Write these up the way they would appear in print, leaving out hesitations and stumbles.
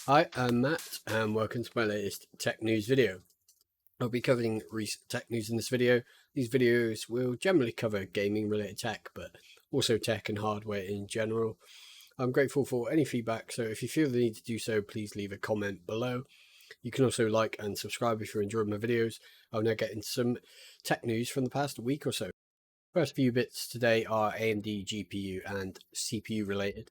Hi, I'm Matt and welcome to my latest tech news video. I'll be covering recent tech news in this video. These videos will generally cover gaming related tech, but also tech and hardware in general. I'm grateful for any feedback, so if you feel the need to do so, please leave a comment below. You can also like and subscribe if you're enjoying my videos. I'll now get into some tech news from the past week or so. First few bits today are AMD GPU and CPU related.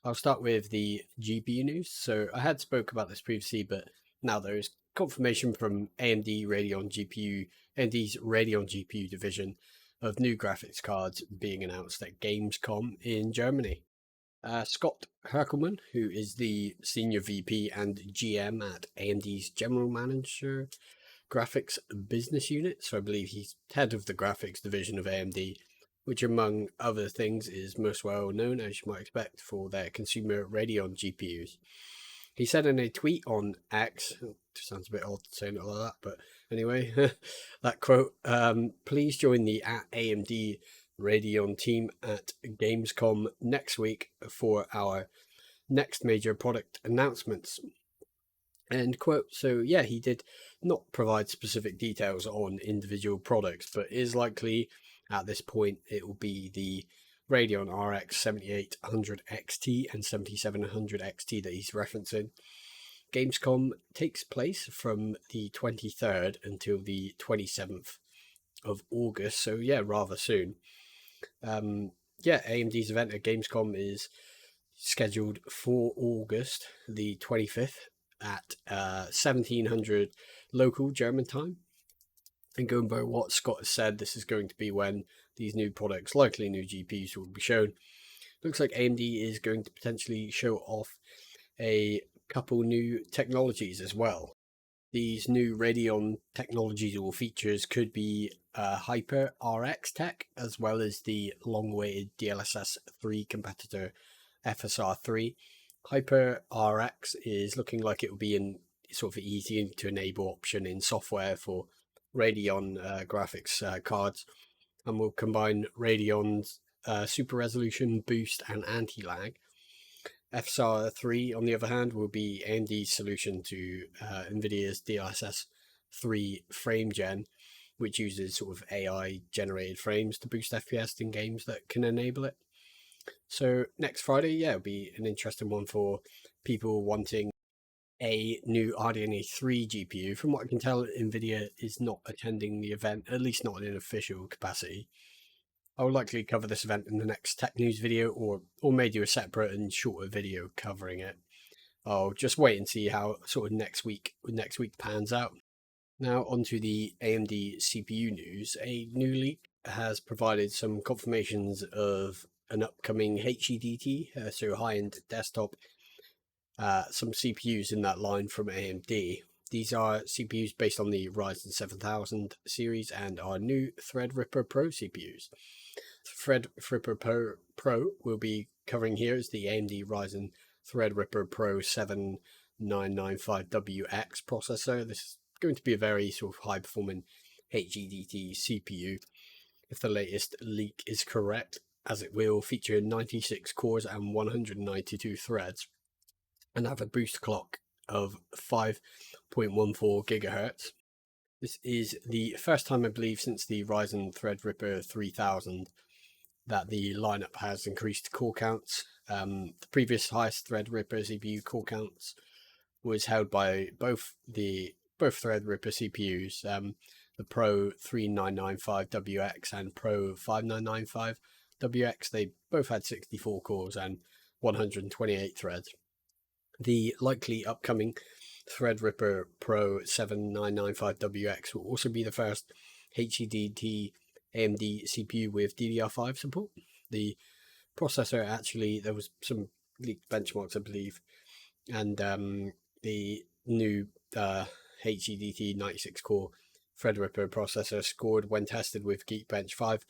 I'll start with the GPU news. So I had spoke about this previously, but now there is confirmation from AMD's Radeon GPU division of new graphics cards being announced at Gamescom in Germany. Scott Herkelman, who is the Senior VP and GM at AMD's General Manager Graphics Business Unit, so I believe he's head of the graphics division of AMD, which among other things is most well known, as you might expect, for their consumer Radeon GPUs. He said in a tweet on X, sounds a bit odd saying it like that, but anyway, that quote, please join the at AMD Radeon team at Gamescom next week for our next major product announcements. End quote. So yeah, he did not provide specific details on individual products, but is likely at this point it will be the Radeon RX 7800 XT and 7700 XT that he's referencing. Gamescom takes place from the 23rd until the 27th of August, so yeah, rather soon. AMD's event at Gamescom is scheduled for August the 25th at 1700 local German time. And going by what Scott has said, this is going to be when these new products, likely new GPUs, will be shown. Looks like AMD is going to potentially show off a couple new technologies as well. These new Radeon technologies or features could be Hyper RX tech, as well as the long-awaited DLSS 3 competitor FSR3. Hyper RX is looking like it will be in sort of easy to enable option in software for Radeon graphics cards, and will combine Radeon's super resolution, boost, and anti-lag. FSR3, on the other hand, will be AMD's solution to Nvidia's DLSS 3 frame gen, which uses sort of AI generated frames to boost FPS in games that can enable it. So next Friday, yeah, it'll be an interesting one for people wanting a new RDNA 3 GPU. From what I can tell, Nvidia is not attending the event, at least not in an official capacity. I will likely cover this event in the next tech news video, or may do a separate and shorter video covering it. I'll just wait and see how sort of next week pans out. Now onto the AMD CPU news. A new leak has provided some confirmations of an upcoming HEDT, so high-end desktop, some CPUs in that line from AMD. These are CPUs based on the Ryzen 7000 series and our new Threadripper Pro CPUs. Threadripper Pro we'll be covering here is the AMD Ryzen Threadripper Pro 7995WX processor. This is going to be a very sort of high-performing HEDT CPU, if the latest leak is correct, as it will feature 96 cores and 192 threads, and have a boost clock of 5.14 gigahertz. This is the first time, I believe, since the Ryzen Threadripper 3000 that the lineup has increased core counts. The previous highest Threadripper CPU core counts was held by both Threadripper CPUs, the Pro 3995WX and Pro 5995WX. They both had 64 cores and 128 threads. The likely upcoming Threadripper Pro 7995WX will also be the first HEDT AMD CPU with DDR5 support. The processor, actually, there was some leaked benchmarks, I believe, and the new HEDT 96-core Threadripper processor scored when tested with Geekbench 5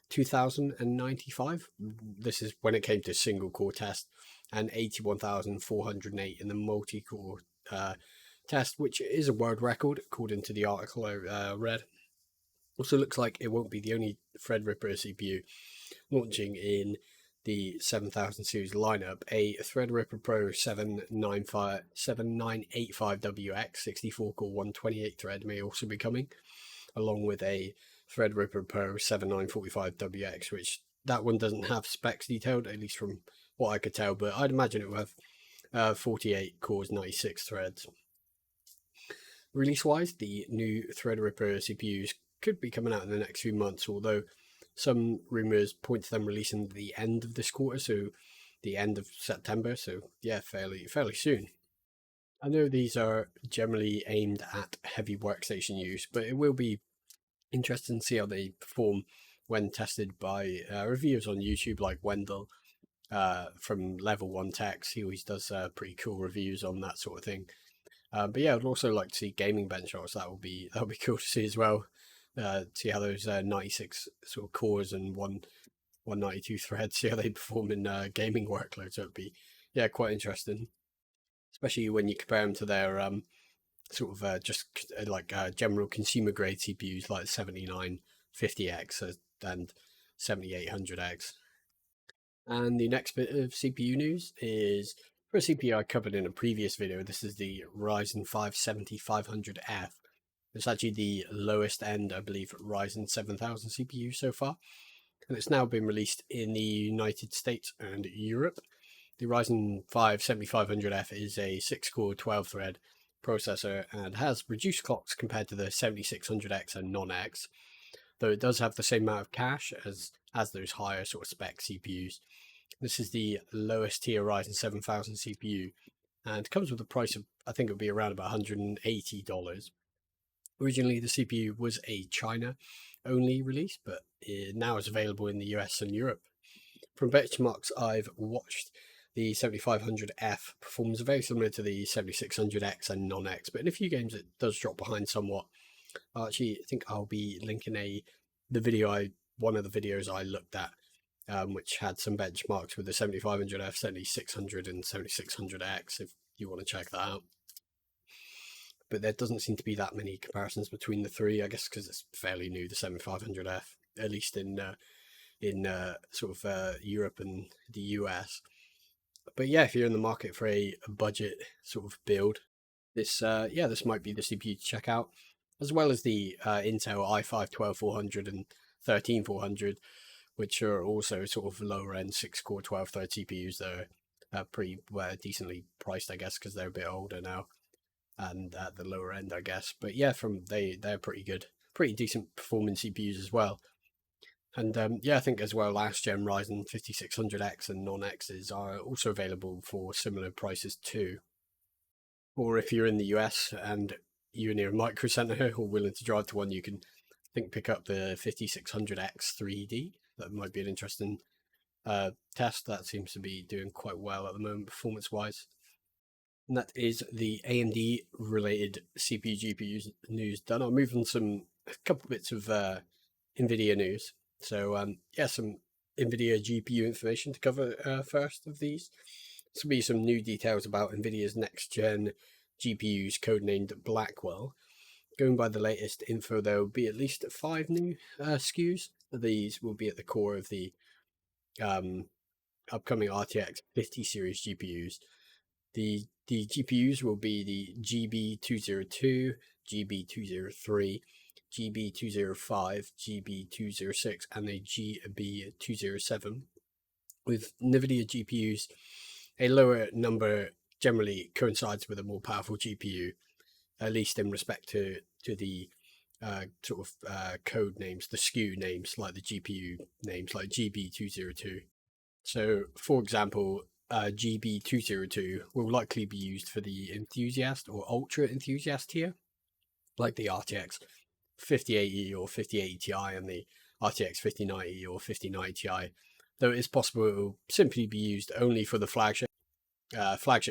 2095. This is when it came to single core test, and 81,408 in the multi-core test, which is a world record according to the article I read. Also looks like it won't be the only Threadripper CPU launching in the 7000 series lineup, a Threadripper PRO 7985WX 64 core 128 thread may also be coming, along with a Threadripper Pro 7945WX, which that one doesn't have specs detailed, at least from what I could tell, but I'd imagine it will have 48 cores, 96 threads. Release-wise, the new Threadripper CPUs could be coming out in the next few months, although some rumors point to them releasing at the end of this quarter, so the end of September, so yeah, fairly soon. I know these are generally aimed at heavy workstation use, but it will be interesting to see how they perform when tested by reviewers on YouTube like Wendell from Level 1 Techs. He always does pretty cool reviews on that sort of thing. But yeah, I'd also like to see gaming benchmarks. That'll be cool to see as well. See how those 96 sort of cores and 192 threads, see how they perform in gaming workloads. So it'd be quite interesting, especially when you compare them to their sort of general consumer grade CPUs like 7950X and 7800X. And the next bit of CPU news is for a CPU I covered in a previous video. This is the Ryzen 5 7500F. It's actually the lowest end, I believe, Ryzen 7000 CPU so far, and it's now been released in the United States and Europe. The Ryzen 5 7500F is a 6-core 12-thread processor and has reduced clocks compared to the 7600X and non-X, though it does have the same amount of cache as those higher sort of spec CPUs. This is the lowest tier Ryzen 7000 CPU and comes with a price of, I think it would be around about $180. Originally, the CPU was a China-only release, but it now is available in the US and Europe. From benchmarks I've watched, the 7500F performs very similar to the 7600X and non-X, but in a few games it does drop behind somewhat. I think I'll be linking one of the videos I looked at, which had some benchmarks with the 7500F, 7600 and 7600X, if you want to check that out. But there doesn't seem to be that many comparisons between the three, I guess because it's fairly new, the 7500F, at least in Europe and the US. But yeah, if you're in the market for a budget sort of build, this might be the CPU to check out, as well as the Intel i5 12400 and 13400, which are also sort of lower end 6-core 12-thread CPUs. They're pretty decently priced, I guess, because they're a bit older now and at the lower end, I guess. But yeah, they're pretty good, pretty decent performing CPUs as well. And I think as well, last gen Ryzen 5600X and non-Xs are also available for similar prices too. Or if you're in the US and you're near a micro center or willing to drive to one, you can pick up the 5600X 3D. That might be an interesting test. That seems to be doing quite well at the moment, performance-wise. And that is the AMD related CPU GPU news done. I'll move on a couple bits of Nvidia news. So some Nvidia GPU information to cover first of these. This will be some new details about Nvidia's next gen GPUs, codenamed Blackwell. Going by the latest info, there will be at least 5 new SKUs. These will be at the core of the upcoming RTX 50 series GPUs. The GPUs will be the GB202, GB203, GB205, GB206, and the GB207. With Nvidia GPUs, a lower number generally coincides with a more powerful GPU, at least in respect to the code names, the SKU names, like the GPU names, like GB202. So, for example, GB202 will likely be used for the enthusiast or ultra enthusiast tier, like the RTX 5080 or 5080 Ti and the RTX 5090 or 5090 Ti, though it is possible it will simply be used only for the flagship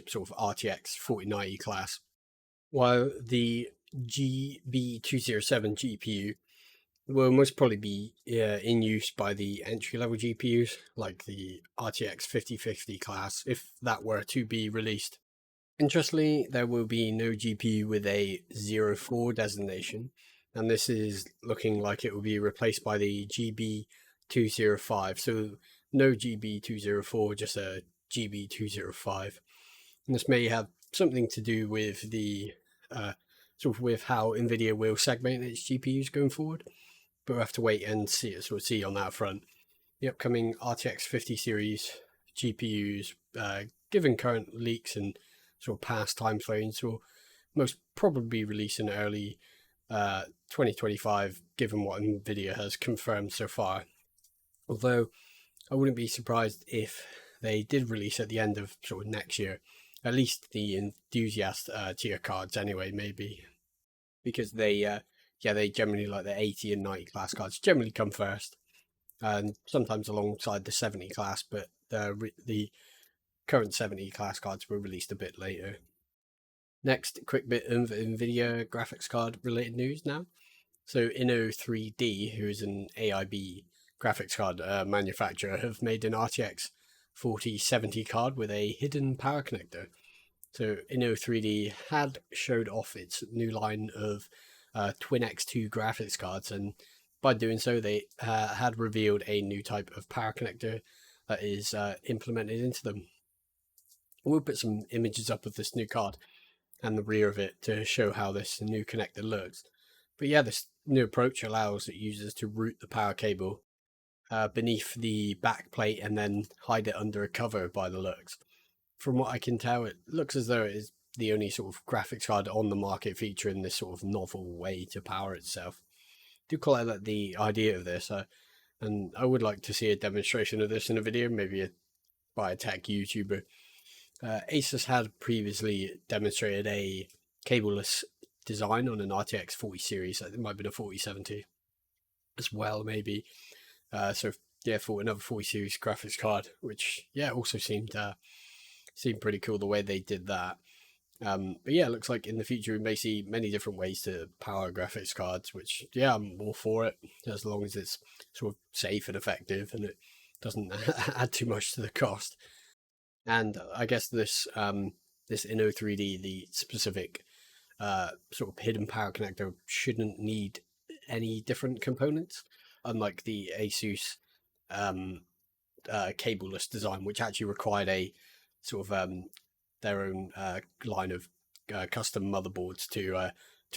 sort of RTX 4090 class, while the GB207 GPU will most probably be in use by the entry-level GPUs, like the RTX 5050 class, if that were to be released. Interestingly, there will be no GPU with a 04 designation, and this is looking like it will be replaced by the GB205. So no GB204, just a GB205. And this may have something to do with the sort of with how Nvidia will segment its GPUs going forward, but we'll have to wait and see on that front. The upcoming RTX 50 series GPUs, given current leaks and sort of past time frames, will most probably release in early 2025, given what Nvidia has confirmed so far. Although I wouldn't be surprised if they did release at the end of sort of next year, at least the enthusiast tier cards anyway, maybe, because they generally, like the 80 and 90 class cards generally come first, and sometimes alongside the 70 class, but the current 70 class cards were released a bit later. Next, quick bit of Nvidia graphics card related news now. So Inno3D, who is an AIB graphics card manufacturer, have made an RTX 4070 card with a hidden power connector. So Inno3D had showed off its new line of Twin X2 graphics cards, and by doing so, they had revealed a new type of power connector that is implemented into them. We'll put some images up of this new card and the rear of it to show how this new connector looks. But yeah, this new approach allows users to route the power cable beneath the back plate and then hide it under a cover by the looks. From what I can tell, it looks as though it is the only sort of graphics card on the market featuring this sort of novel way to power itself. I do quite like the idea of this, and I would like to see a demonstration of this in a video, maybe by a tech YouTuber. Asus had previously demonstrated a cableless design on an RTX 40 series. It might have been a 4070 as well, maybe. So yeah, for another 40 series graphics card, which yeah also seemed pretty cool the way they did that. But yeah, it looks like in the future we may see many different ways to power graphics cards, which yeah, I'm all for it, as long as it's sort of safe and effective and it doesn't add too much to the cost. And I guess this Inno3D, the specific sort of hidden power connector, shouldn't need any different components, unlike the Asus cableless design, which actually required a sort of their own line of custom motherboards to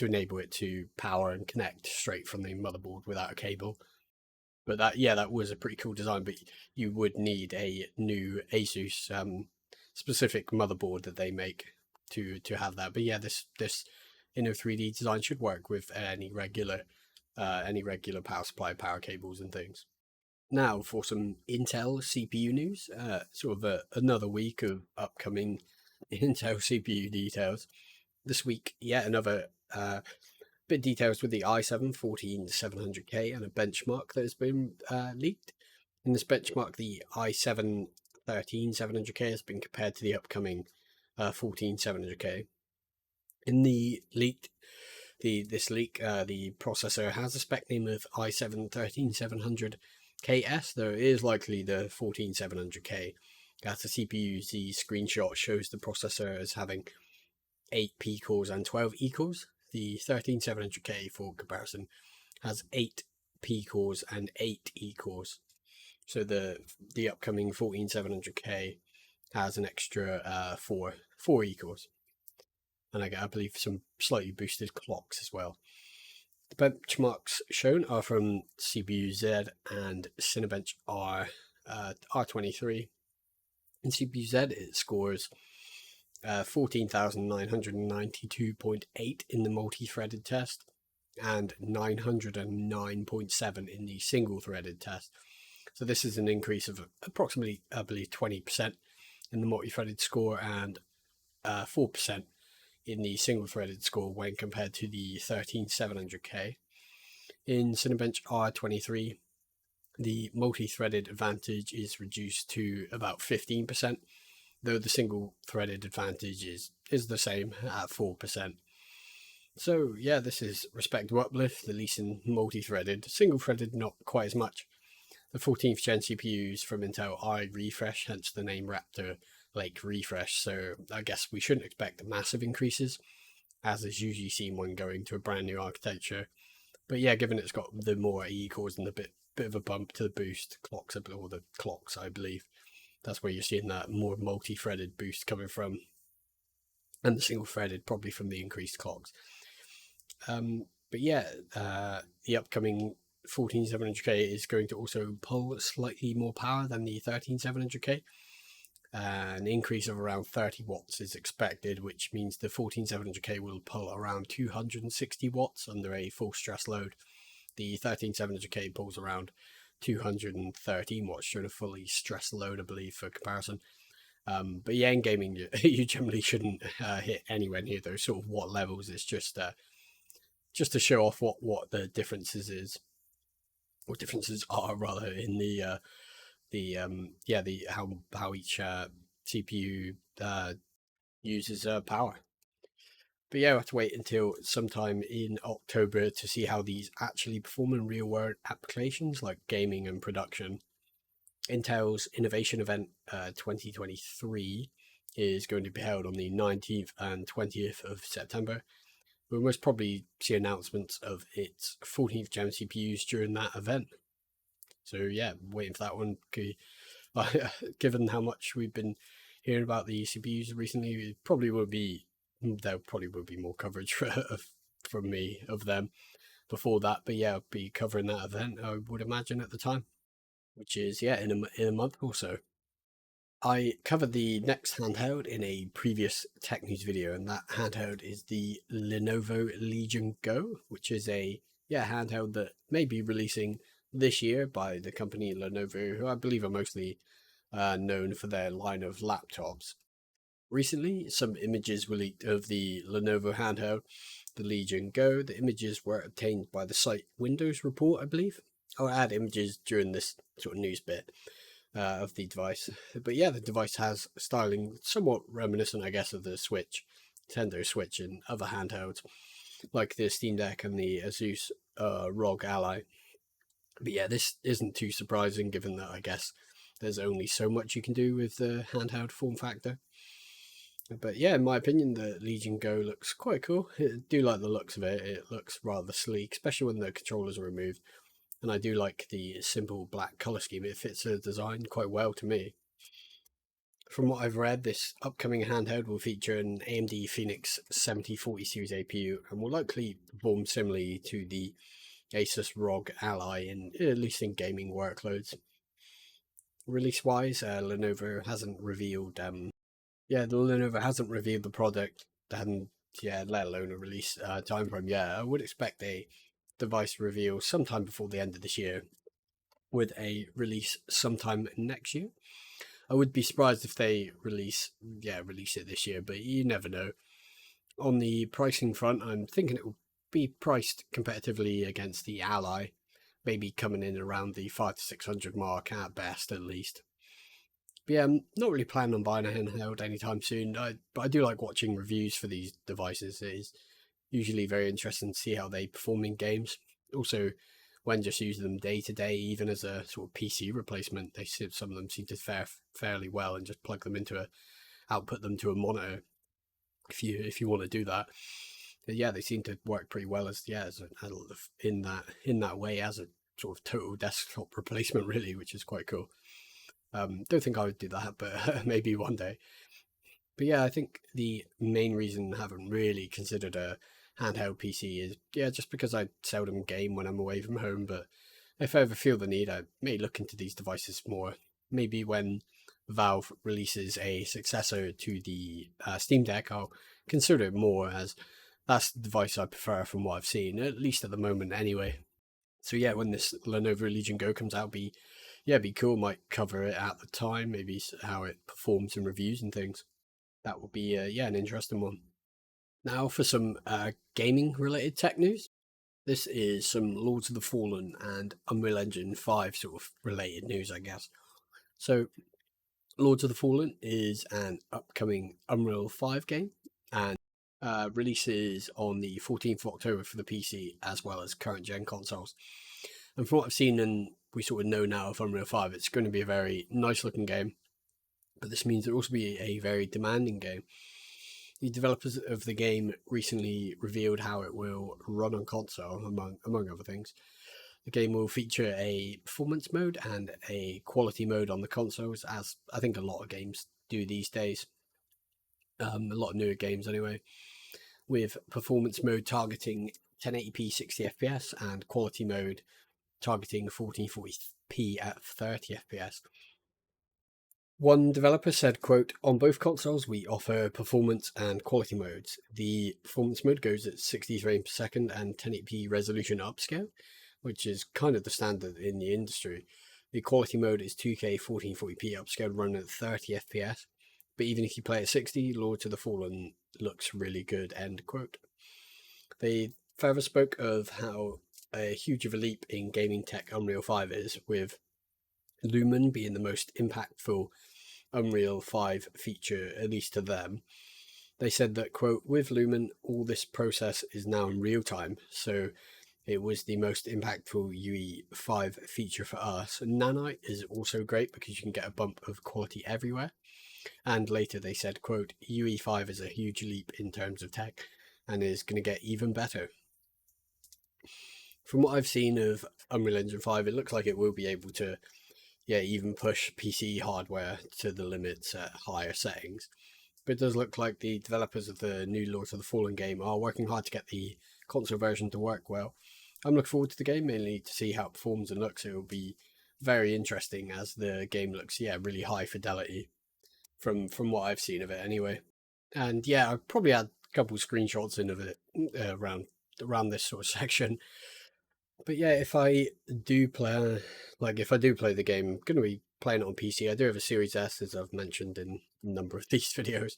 enable it to power and connect straight from the motherboard without a cable. But that was a pretty cool design. But you would need a new Asus specific motherboard that they make to have that. But yeah, this Inno3D design should work with any regular power supply, power cables, and things. Now for some Intel CPU news. Sort of another week of upcoming Intel CPU details. This week, yet another bit of details with the i7 14700K and a benchmark that has been leaked. In this benchmark, the i7 13700K has been compared to the upcoming 14700K. In the leak, the processor has a spec name of i7 13700KS, though it is likely the 14700K. As the CPU-Z screenshot shows the processor as having 8 P cores and 12 E cores. The 13700K, for comparison, has 8 P cores and 8 E cores. So the upcoming 14700K has an extra 4 E cores, and I believe some slightly boosted clocks as well. The benchmarks shown are from CPU-Z and Cinebench R23. In CPU-Z, it scores 14,992.8 in the multi-threaded test and 909.7 in the single-threaded test. So this is an increase of approximately, I believe, 20% in the multi-threaded score and 4% in the single-threaded score when compared to the 13700K. In Cinebench R23, the multi-threaded advantage is reduced to about 15%, though the single-threaded advantage is the same at 4%. So yeah, this is respectable uplift, at least in multi-threaded. Single-threaded, not quite as much. The 14th gen CPUs from Intel are refresh, hence the name Raptor Lake Refresh, so I guess we shouldn't expect massive increases, as is usually seen when going to a brand new architecture. But yeah, given it's got the more E cores and the bit bit of a bump to the boost clocks, or the clocks, I believe. That's where you're seeing that more multi-threaded boost coming from, and the single-threaded probably from the increased clocks. But yeah, the upcoming 14700K is going to also pull slightly more power than the 13700K. An increase of around 30 watts is expected, which means the 14700K will pull around 260 watts under a full stress load. The 13700K pulls around 213 watts during a fully stressed load, I believe, for comparison. But yeah, in gaming, you generally shouldn't hit anywhere near those sort of watt levels. It's just to show off what the differences are rather in how each CPU uses power. But yeah, we have to wait until sometime in October to see how these actually perform in real world applications like gaming and production. Intel's Innovation Event 2023 is going to be held on the 19th and 20th of September. We'll most probably see announcements of its 14th gen CPUs during that event. So yeah, waiting for that one. Given how much we've been hearing about the CPUs recently, there probably will be more coverage from me of them before that. But yeah, I'll be covering that event, I would imagine, at the time, which is in a month or so. I covered the next handheld in a previous tech news video, and that handheld is the Lenovo Legion Go, which is a handheld that may be releasing this year by the company Lenovo, who I believe are mostly known for their line of laptops. Recently, some images were leaked of the Lenovo handheld, the Legion Go. The images were obtained by the site Windows Report, I believe. I'll add images during this sort of news bit of the device. But yeah, the device has styling somewhat reminiscent, I guess, of the Nintendo Switch and other handhelds, like the Steam Deck and the Asus ROG Ally. But yeah, this isn't too surprising given that I guess there's only so much you can do with the handheld form factor. But yeah, in my opinion, the Legion Go looks quite cool. I do like the looks of it. It looks rather sleek, especially when the controllers are removed. And I do like the simple black color scheme. It fits the design quite well to me. From what I've read, this upcoming handheld will feature an AMD Phoenix 7040 series APU and will likely perform similarly to the Asus ROG Ally, at least in gaming workloads. Release-wise, Lenovo hasn't revealed. Lenovo hasn't revealed the product, and let alone a release time frame. Yeah, I would expect a device reveal sometime before the end of this year, with a release sometime next year. I would be surprised if they release it this year, but you never know. On the pricing front, I'm thinking it will be priced competitively against the Ally, maybe coming in around the 500 to 600 mark at best, at least. But yeah, I'm not really planning on buying a handheld anytime soon, but I do like watching reviews for these devices. It is usually very interesting to see how they perform in games. Also, when just using them day to day, even as a sort of PC replacement, some of them seem to fare fairly well, and just plug them output them to a monitor if you want to do that. But yeah, they seem to work pretty well in that way as a sort of total desktop replacement, really, which is quite cool. Don't think I would do that, but maybe one day. But yeah, I think the main reason I haven't really considered a handheld PC is just because I seldom game when I'm away from home. But if I ever feel the need, I may look into these devices more. Maybe when Valve releases a successor to the Steam Deck, I'll consider it more, as that's the device I prefer from what I've seen, at least at the moment anyway. So yeah, when this Lenovo Legion Go comes out, be cool. Might cover it at the time, maybe how it performs in reviews and things. That would be an interesting one. Now for some gaming related tech news. This is some Lords of the Fallen and Unreal Engine 5 sort of related news, I guess. So Lords of the Fallen is an upcoming Unreal 5 game, and releases on the 14th of October for the PC as well as current gen consoles. And from what I've seen and we sort of know now of Unreal 5, it's going to be a very nice looking game, but this means it'll also be a very demanding game. The developers of the game recently revealed how it will run on console, among other things. The game will feature a performance mode and a quality mode on the consoles, as I think a lot of games do these days. A lot of newer games anyway, with performance mode targeting 1080p 60 FPS and quality mode targeting 1440p at 30 FPS. One developer said, quote, "On both consoles, we offer performance and quality modes. The performance mode goes at 60 frames per second and 1080p resolution upscale, which is kind of the standard in the industry. The quality mode is 2K 1440p upscaled running at 30 FPS. But even if you play at 60, Lords of the Fallen looks really good," end quote. They further spoke of how huge of a leap in gaming tech Unreal 5 is, with Lumen being the most impactful Unreal 5 feature, at least to them. They said that, quote, "With Lumen, all this process is now in real time, so it was the most impactful UE5 feature for us. Nanite is also great because you can get a bump of quality everywhere." And later they said, quote, "UE5 is a huge leap in terms of tech and is going to get even better." From what I've seen of Unreal Engine 5, it looks like it will be able to even push PC hardware to the limits at higher settings. But it does look like the developers of the new Lords of the Fallen game are working hard to get the console version to work well. I'm looking forward to the game, mainly to see how it performs and looks. It will be very interesting, as the game looks, really high fidelity from what I've seen of it anyway. And I'll probably add a couple of screenshots in of it around this sort of section. But if I do play, the game, I'm going to be playing it on PC. I do have a Series S, as I've mentioned in a number of these videos.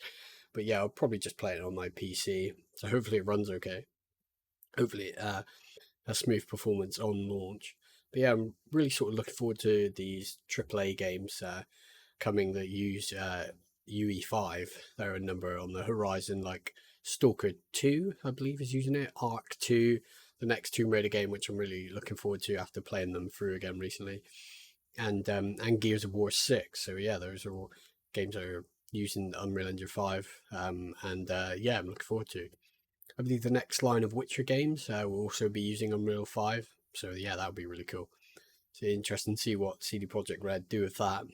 But I'll probably just play it on my PC. So hopefully it runs okay. Hopefully it has smooth performance on launch. But I'm really sort of looking forward to these AAA games coming that use UE5. There are a number on the horizon, like Stalker 2, I believe, is using it. Ark 2, the next Tomb Raider game, which I'm really looking forward to after playing them through again recently, and Gears of War 6. So those are all games that are using Unreal Engine 5, and I'm looking forward to. I believe the next line of Witcher games will also be using Unreal 5. So that would be really cool. So interesting to see what CD Projekt Red do with that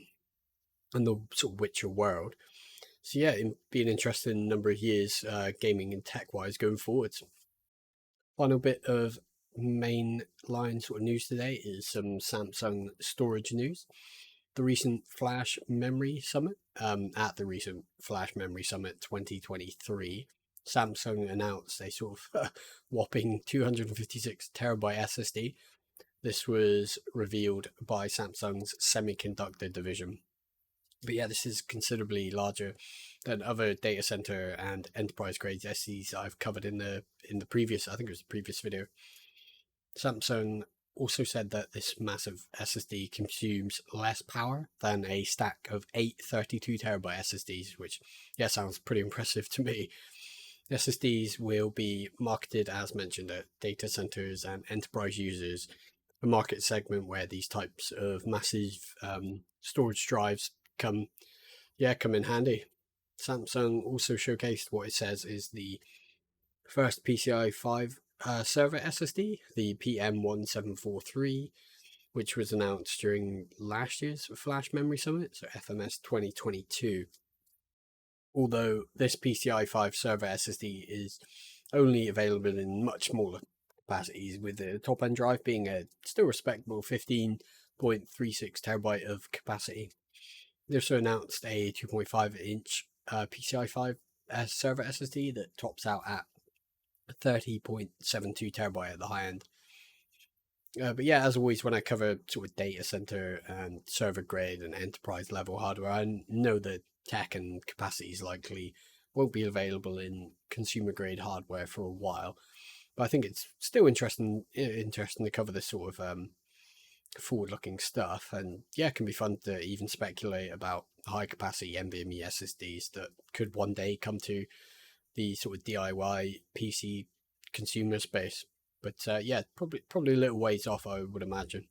and the sort of Witcher world. So it'll be an interesting number of years, gaming and tech-wise, going forwards. Final bit of mainline sort of news today is some Samsung storage news. The recent Flash Memory Summit, at the recent Flash Memory Summit 2023, Samsung announced a sort of whopping 256 terabyte SSD. This was revealed by Samsung's semiconductor division. But this is considerably larger than other data center and enterprise grade SSDs I've covered in the previous, I think it was the previous video. Samsung also said that this massive SSD consumes less power than a stack of 8 32 terabyte SSDs, which sounds pretty impressive to me. SSDs will be marketed, as mentioned, at data centers and enterprise users, a market segment where these types of massive storage drives come in handy. Samsung also showcased what it says is the first PCI 5 server SSD, the PM1743, which was announced during last year's Flash Memory Summit, so FMS 2022. Although this PCI 5 server SSD is only available in much smaller capacities, with the top end drive being a still respectable 15.36 terabyte of capacity. They also announced a 2.5 inch PCI 5 server SSD that tops out at 30.72 terabyte at the high end. But as always, when I cover sort of data center and server grade and enterprise level hardware, I know that tech and capacities likely won't be available in consumer grade hardware for a while. But I think it's still interesting to cover this sort of forward-looking stuff, and it can be fun to even speculate about high capacity NVMe SSDs that could one day come to the sort of DIY PC consumer space. But probably a little ways off, I would imagine.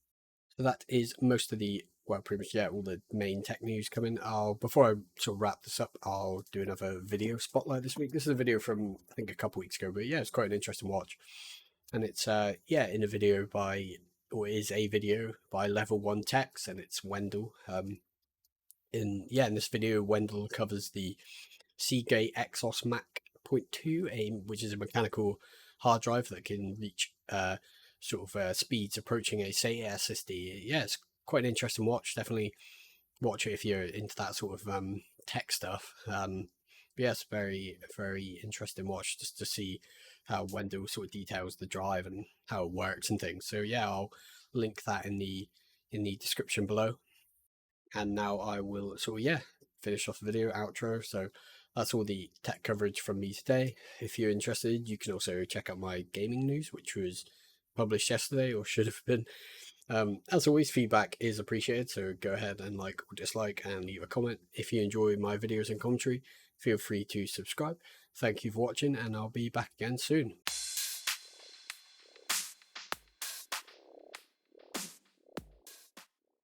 So that is most of the pretty much all the main tech news coming. Before I sort of wrap this up, I'll do another video spotlight this week. This is a video from I think a couple weeks ago, but it's quite an interesting watch, and it's in a video by or is a video by Level 1 Techs, and it's Wendell. In this video, Wendell covers the Seagate Exos Mac .2, which is a mechanical hard drive that can reach speeds approaching a SATA SSD. Yeah, it's quite an interesting watch. Definitely watch it if you're into that sort of tech stuff. But yes, very, very interesting watch just to see how Wendell sort of details the drive and how it works and things. So yeah, I'll link that in the description below. And now I will finish off the video outro. So that's all the tech coverage from me today. If you're interested, you can also check out my gaming news, which was published yesterday, or should have been. As always, feedback is appreciated, so go ahead and like or dislike and leave a comment. If you enjoy my videos and commentary, feel free to subscribe. Thank you for watching, and I'll be back again soon.